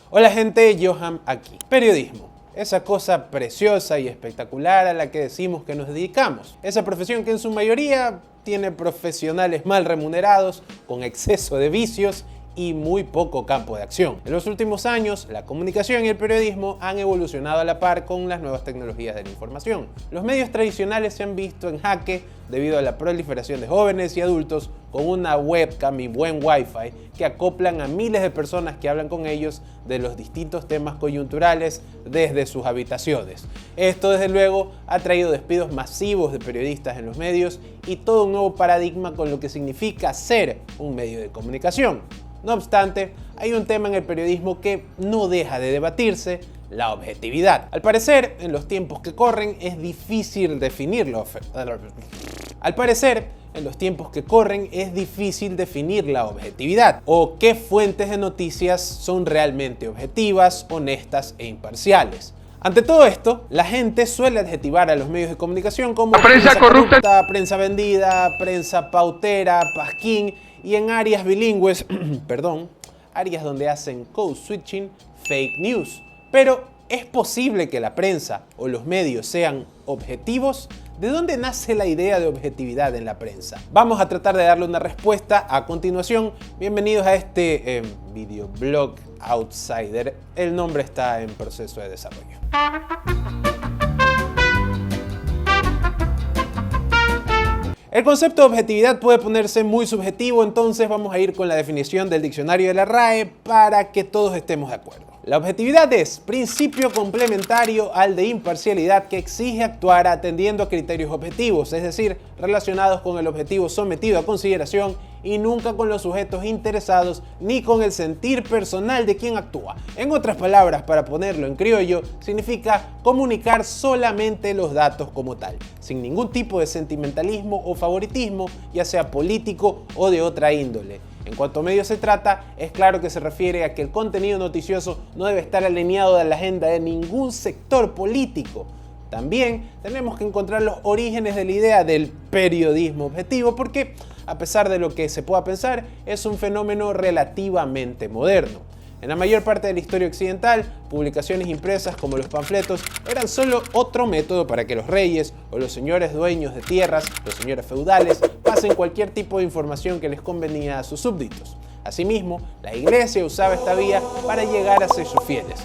Hola gente, Johan aquí. Periodismo, esa cosa preciosa y espectacular a la que decimos que nos dedicamos. Esa profesión que en su mayoría tiene profesionales mal remunerados, con exceso de vicios y muy poco campo de acción. En los últimos años, la comunicación y el periodismo han evolucionado a la par con las nuevas tecnologías de la información. Los medios tradicionales se han visto en jaque debido a la proliferación de jóvenes y adultos con una webcam y buen wifi que acoplan a miles de personas que hablan con ellos de los distintos temas coyunturales desde sus habitaciones. Esto desde luego ha traído despidos masivos de periodistas en los medios y todo un nuevo paradigma con lo que significa ser un medio de comunicación. No obstante, hay un tema en el periodismo que no deja de debatirse: la objetividad. Al parecer, en los tiempos que corren es difícil definir la objetividad, o qué fuentes de noticias son realmente objetivas, honestas e imparciales. Ante todo esto, la gente suele adjetivar a los medios de comunicación como prensa corrupta, prensa vendida, prensa pautera, pasquín, y en áreas bilingües, áreas donde hacen code switching, fake news. Pero, ¿es posible que la prensa o los medios sean objetivos? ¿De dónde nace la idea de objetividad en la prensa? Vamos a tratar de darle una respuesta a continuación. Bienvenidos a este videoblog Outsider. El nombre está en proceso de desarrollo. El concepto de objetividad puede ponerse muy subjetivo, entonces vamos a ir con la definición del diccionario de la RAE para que todos estemos de acuerdo. La objetividad es principio complementario al de imparcialidad que exige actuar atendiendo a criterios objetivos, es decir, relacionados con el objetivo sometido a consideración y nunca con los sujetos interesados ni con el sentir personal de quien actúa. En otras palabras, para ponerlo en criollo, significa comunicar solamente los datos como tal, sin ningún tipo de sentimentalismo o favoritismo, ya sea político o de otra índole. En cuanto a medios se trata, es claro que se refiere a que el contenido noticioso no debe estar alineado a la agenda de ningún sector político. También tenemos que encontrar los orígenes de la idea del periodismo objetivo porque, a pesar de lo que se pueda pensar, es un fenómeno relativamente moderno. En la mayor parte de la historia occidental, publicaciones impresas como los panfletos eran solo otro método para que los reyes o los señores dueños de tierras, los señores feudales, pasen cualquier tipo de información que les convenía a sus súbditos. Asimismo, la iglesia usaba esta vía para llegar a ser sus fieles.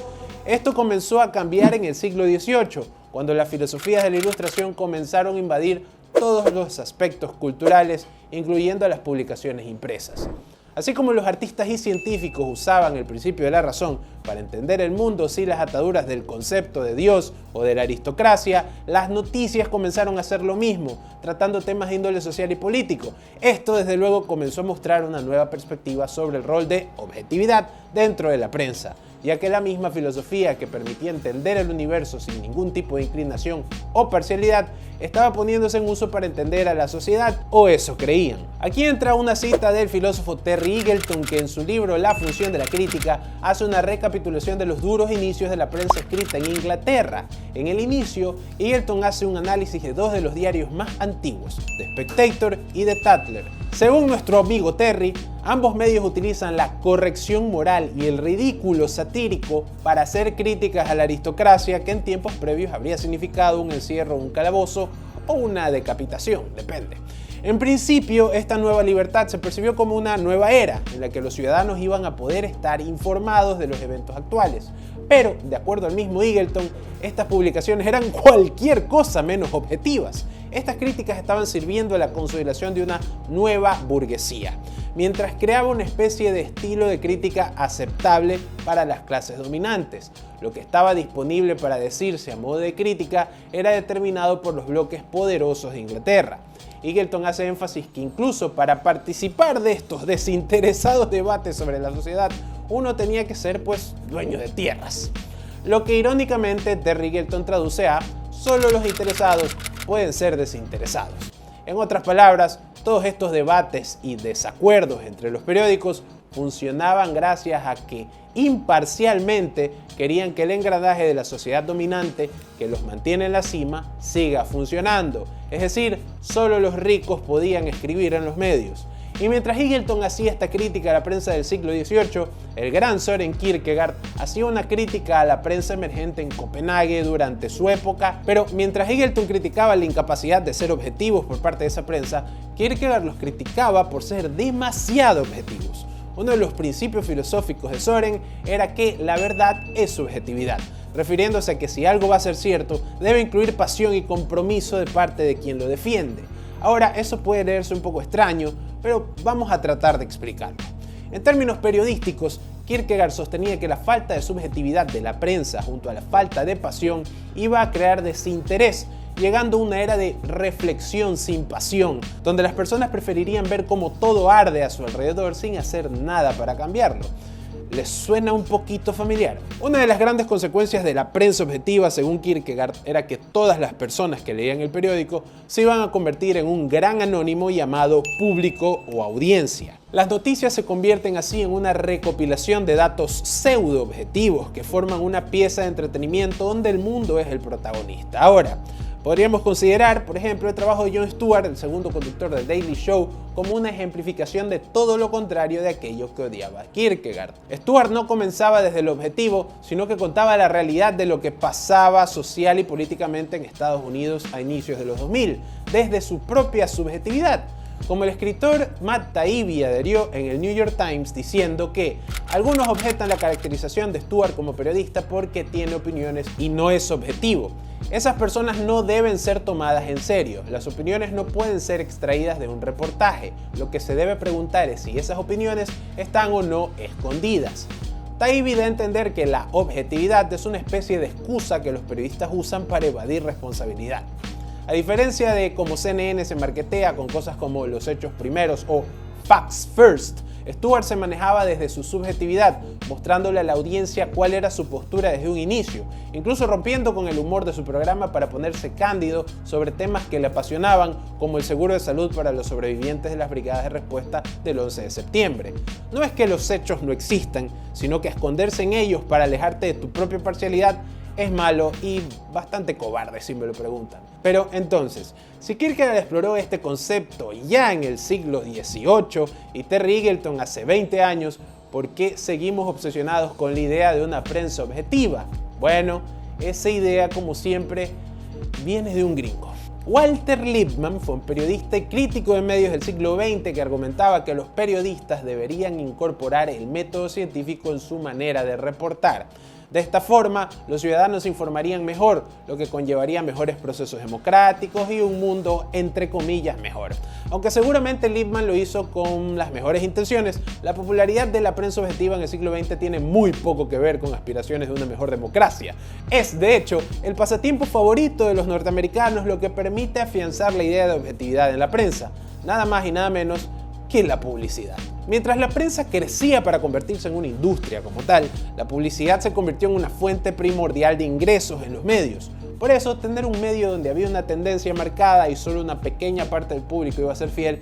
Esto comenzó a cambiar en el siglo XVIII, cuando las filosofías de la Ilustración comenzaron a invadir todos los aspectos culturales, incluyendo las publicaciones impresas. Así como los artistas y científicos usaban el principio de la razón para entender el mundo sin las ataduras del concepto de Dios o de la aristocracia, las noticias comenzaron a hacer lo mismo, tratando temas de índole social y político. Esto desde luego comenzó a mostrar una nueva perspectiva sobre el rol de objetividad dentro de la prensa, ya que la misma filosofía que permitía entender el universo sin ningún tipo de inclinación o parcialidad estaba poniéndose en uso para entender a la sociedad, o eso creían. Aquí entra una cita del filósofo Terry Eagleton, que en su libro La función de la crítica hace una recapitulación de los duros inicios de la prensa escrita en Inglaterra. En el inicio, Eagleton hace un análisis de dos de los diarios más antiguos, The Spectator y The Tatler. Según nuestro amigo Terry, ambos medios utilizan la corrección moral y el ridículo satírico para hacer críticas a la aristocracia, que en tiempos previos habría significado un encierro, un calabozo o una decapitación, depende. En principio, esta nueva libertad se percibió como una nueva era en la que los ciudadanos iban a poder estar informados de los eventos actuales. Pero, de acuerdo al mismo Eagleton, estas publicaciones eran cualquier cosa menos objetivas. Estas críticas estaban sirviendo a la consolidación de una nueva burguesía, mientras creaba una especie de estilo de crítica aceptable para las clases dominantes. Lo que estaba disponible para decirse a modo de crítica era determinado por los bloques poderosos de Inglaterra. Eagleton hace énfasis que incluso para participar de estos desinteresados debates sobre la sociedad, uno tenía que ser, dueño de tierras. Lo que irónicamente Terry Eagleton traduce a: solo los interesados pueden ser desinteresados. En otras palabras, todos estos debates y desacuerdos entre los periódicos funcionaban gracias a que imparcialmente querían que el engranaje de la sociedad dominante que los mantiene en la cima siga funcionando. Es decir, solo los ricos podían escribir en los medios. Y mientras Eagleton hacía esta crítica a la prensa del siglo XVIII, el gran Søren Kierkegaard hacía una crítica a la prensa emergente en Copenhague durante su época, pero mientras Eagleton criticaba la incapacidad de ser objetivos por parte de esa prensa, Kierkegaard los criticaba por ser demasiado objetivos. Uno de los principios filosóficos de Søren era que la verdad es subjetividad, refiriéndose a que si algo va a ser cierto, debe incluir pasión y compromiso de parte de quien lo defiende. Ahora, eso puede leerse un poco extraño, pero vamos a tratar de explicarlo. En términos periodísticos, Kierkegaard sostenía que la falta de subjetividad de la prensa junto a la falta de pasión iba a crear desinterés, llegando a una era de reflexión sin pasión, donde las personas preferirían ver cómo todo arde a su alrededor sin hacer nada para cambiarlo. ¿Les suena un poquito familiar? Una de las grandes consecuencias de la prensa objetiva, según Kierkegaard, era que todas las personas que leían el periódico se iban a convertir en un gran anónimo llamado público o audiencia. Las noticias se convierten así en una recopilación de datos pseudo-objetivos que forman una pieza de entretenimiento donde el mundo es el protagonista. Ahora, podríamos considerar, por ejemplo, el trabajo de Jon Stewart, el segundo conductor del Daily Show, como una ejemplificación de todo lo contrario de aquello que odiaba Kierkegaard. Stewart no comenzaba desde el objetivo, sino que contaba la realidad de lo que pasaba social y políticamente en Estados Unidos a inicios de los 2000, desde su propia subjetividad. Como el escritor Matt Taibbi adherió en el New York Times diciendo que algunos objetan la caracterización de Stewart como periodista porque tiene opiniones y no es objetivo. Esas personas no deben ser tomadas en serio. Las opiniones no pueden ser extraídas de un reportaje. Lo que se debe preguntar es si esas opiniones están o no escondidas. Taibbi da a entender que la objetividad es una especie de excusa que los periodistas usan para evadir responsabilidad. A diferencia de cómo CNN se marketea con cosas como los hechos primeros o facts first, Stewart se manejaba desde su subjetividad, mostrándole a la audiencia cuál era su postura desde un inicio, incluso rompiendo con el humor de su programa para ponerse cándido sobre temas que le apasionaban, como el seguro de salud para los sobrevivientes de las brigadas de respuesta del 11 de septiembre. No es que los hechos no existan, sino que esconderse en ellos para alejarte de tu propia parcialidad es malo y bastante cobarde si me lo preguntan. Pero entonces, si Kierkegaard exploró este concepto ya en el siglo XVIII y Terry Eagleton hace 20 años, ¿por qué seguimos obsesionados con la idea de una prensa objetiva? Bueno, esa idea, como siempre, viene de un gringo. Walter Lippmann fue un periodista y crítico de medios del siglo XX que argumentaba que los periodistas deberían incorporar el método científico en su manera de reportar. De esta forma, los ciudadanos se informarían mejor, lo que conllevaría mejores procesos democráticos y un mundo, entre comillas, mejor. Aunque seguramente Lippmann lo hizo con las mejores intenciones, la popularidad de la prensa objetiva en el siglo XX tiene muy poco que ver con aspiraciones de una mejor democracia. Es, de hecho, el pasatiempo favorito de los norteamericanos, lo que permite afianzar la idea de objetividad en la prensa, nada más y nada menos que la publicidad. Mientras la prensa crecía para convertirse en una industria como tal, la publicidad se convirtió en una fuente primordial de ingresos en los medios. Por eso, tener un medio donde había una tendencia marcada y solo una pequeña parte del público iba a ser fiel,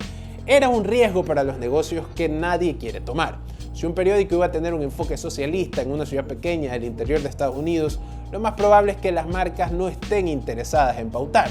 era un riesgo para los negocios que nadie quiere tomar. Si un periódico iba a tener un enfoque socialista en una ciudad pequeña del interior de Estados Unidos, lo más probable es que las marcas no estén interesadas en pautar.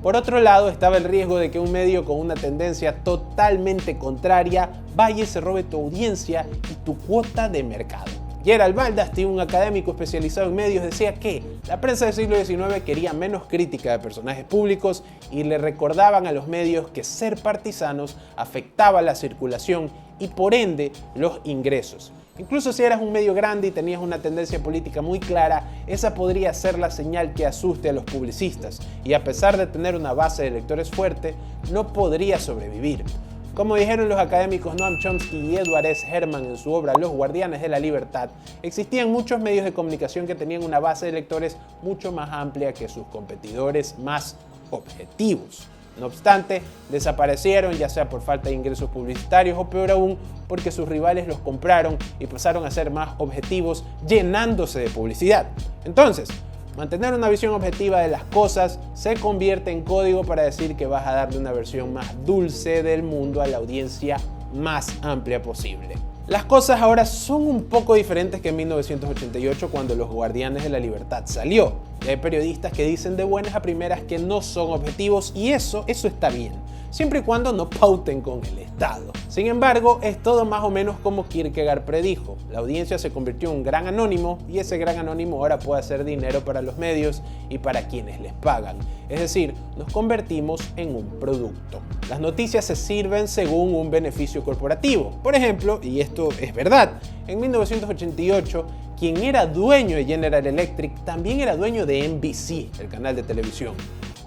Por otro lado, estaba el riesgo de que un medio con una tendencia totalmente contraria vaya y se robe tu audiencia y tu cuota de mercado. Gerald Baldasty, un académico especializado en medios, decía que la prensa del siglo XIX quería menos crítica de personajes públicos y le recordaban a los medios que ser partisanos afectaba la circulación y por ende los ingresos. Incluso si eras un medio grande y tenías una tendencia política muy clara, esa podría ser la señal que asuste a los publicistas y a pesar de tener una base de lectores fuerte, no podría sobrevivir. Como dijeron los académicos Noam Chomsky y Edward S. Herman en su obra Los Guardianes de la Libertad, existían muchos medios de comunicación que tenían una base de lectores mucho más amplia que sus competidores más objetivos. No obstante, desaparecieron ya sea por falta de ingresos publicitarios o peor aún porque sus rivales los compraron y pasaron a ser más objetivos llenándose de publicidad. Entonces, mantener una visión objetiva de las cosas se convierte en código para decir que vas a darle una versión más dulce del mundo a la audiencia más amplia posible. Las cosas ahora son un poco diferentes que en 1988 cuando Los Guardianes de la Libertad salió. Y hay periodistas que dicen de buenas a primeras que no son objetivos y eso está bien, siempre y cuando no pauten con el Estado. Sin embargo, es todo más o menos como Kierkegaard predijo. La audiencia se convirtió en un gran anónimo y ese gran anónimo ahora puede hacer dinero para los medios y para quienes les pagan. Es decir, nos convertimos en un producto. Las noticias se sirven según un beneficio corporativo. Por ejemplo, y esto es verdad, en 1988, quien era dueño de General Electric también era dueño de NBC, el canal de televisión.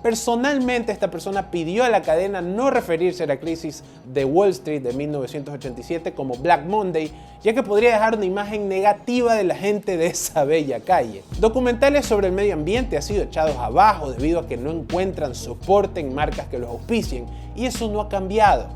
Personalmente, esta persona pidió a la cadena no referirse a la crisis de Wall Street de 1987 como Black Monday, ya que podría dejar una imagen negativa de la gente de esa bella calle. Documentales sobre el medio ambiente han sido echados abajo debido a que no encuentran soporte en marcas que los auspicien, y eso no ha cambiado.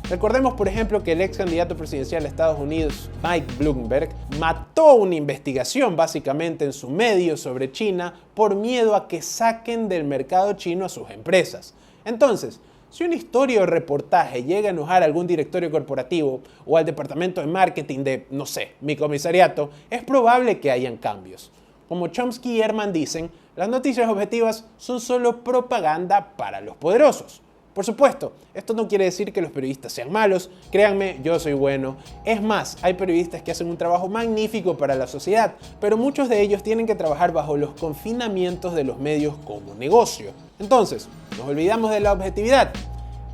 Recordemos, por ejemplo, que el ex candidato presidencial de Estados Unidos, Mike Bloomberg, mató una investigación básicamente en su medio sobre China por miedo a que saquen del mercado chino a sus empresas. Entonces, si una historia o reportaje llega a enojar a algún directorio corporativo o al departamento de marketing de, no sé, mi comisariato, es probable que hayan cambios. Como Chomsky y Ehrman dicen, las noticias objetivas son solo propaganda para los poderosos. Por supuesto, esto no quiere decir que los periodistas sean malos, créanme, yo soy bueno. Es más, hay periodistas que hacen un trabajo magnífico para la sociedad, pero muchos de ellos tienen que trabajar bajo los confinamientos de los medios como negocio. Entonces, nos olvidamos de la objetividad.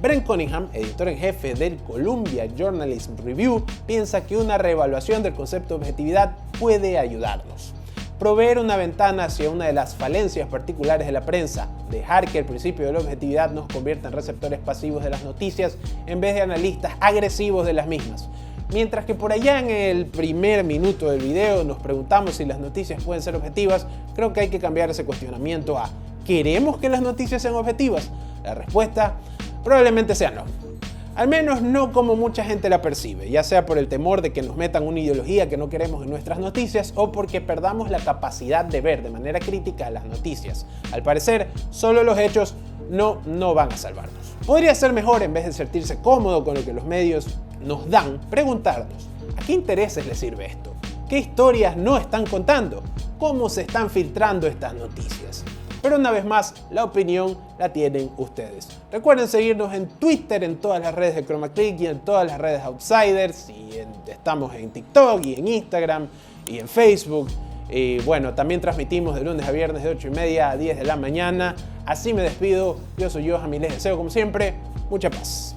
Brent Cunningham, editor en jefe del Columbia Journalism Review, piensa que una reevaluación del concepto de objetividad puede ayudarnos. Proveer una ventana hacia una de las falencias particulares de la prensa, dejar que el principio de la objetividad nos convierta en receptores pasivos de las noticias en vez de analistas agresivos de las mismas. Mientras que por allá en el primer minuto del video nos preguntamos si las noticias pueden ser objetivas, creo que hay que cambiar ese cuestionamiento a ¿queremos que las noticias sean objetivas? La respuesta probablemente sea no. Al menos no como mucha gente la percibe, ya sea por el temor de que nos metan una ideología que no queremos en nuestras noticias o porque perdamos la capacidad de ver de manera crítica las noticias. Al parecer, solo los hechos no van a salvarnos. Podría ser mejor, en vez de sentirse cómodo con lo que los medios nos dan, preguntarnos, ¿a qué intereses les sirve esto? ¿Qué historias no están contando? ¿Cómo se están filtrando estas noticias? Pero una vez más, la opinión la tienen ustedes. Recuerden seguirnos en Twitter, en todas las redes de ChromaClick y en todas las redes Outsiders. Estamos en TikTok y en Instagram y en Facebook. Y bueno, también transmitimos de lunes a viernes de 8:30 a 10 de la mañana. Así me despido. Yo soy Johan y les deseo, como siempre, mucha paz.